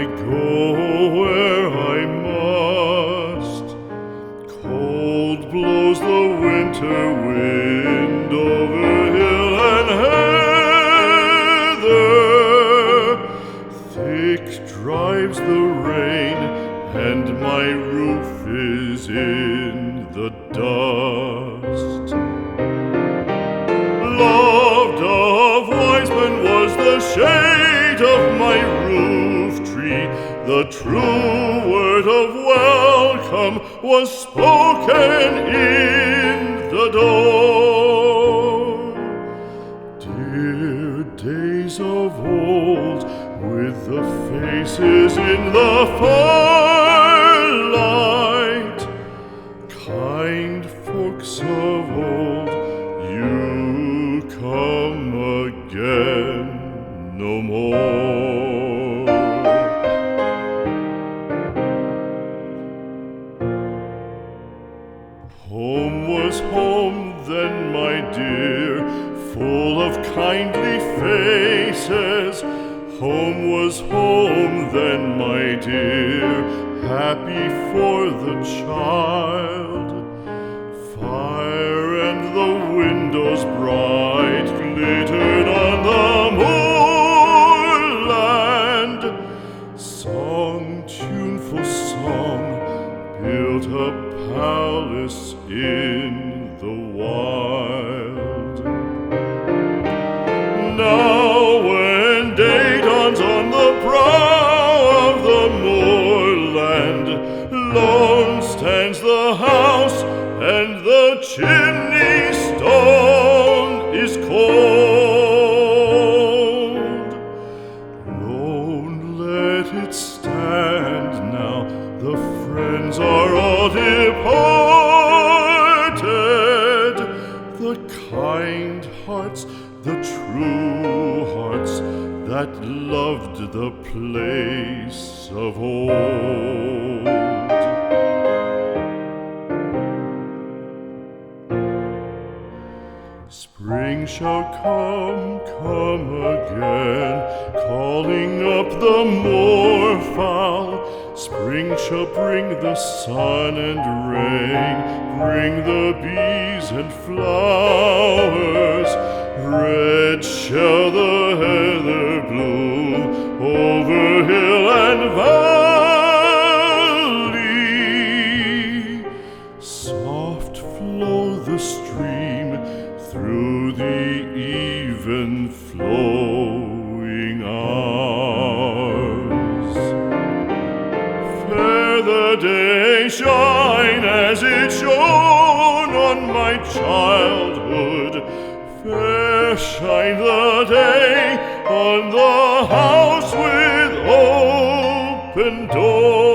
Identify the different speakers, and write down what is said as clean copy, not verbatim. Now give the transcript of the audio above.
Speaker 1: go where I must. Cold blows the winter wind over hill and heather. Thick drives the rain, and my roof is in the dust. Loved of wise men was the shade of my roof tree. The true word of welcome was spoken in the door. Dear days of old, with the faces in the firelight, kind folks of old, you come again no more. Home was home then, my dear, full of kindly faces. Home was home then, my dear, happy for the child. Fire and the windows bright glittered on the moorland. Song, tuneful song, built a palace in the wild. Now when day dawns on the brow of the moorland, lone stands the house, and the chimney stone is cold. Lone, let it stand now, the friends are all departed. The kind hearts, the true hearts, that loved the place of old. Spring shall come again, calling up the moorfowl. Spring shall bring the sun and rain, bring the bees and flowers. Red shall the heather bloom over hill and valley. Soft flow the stream through the even flowing hours. Fair the day shine as it shone on my childhood. Fair shine the day on the house with open door.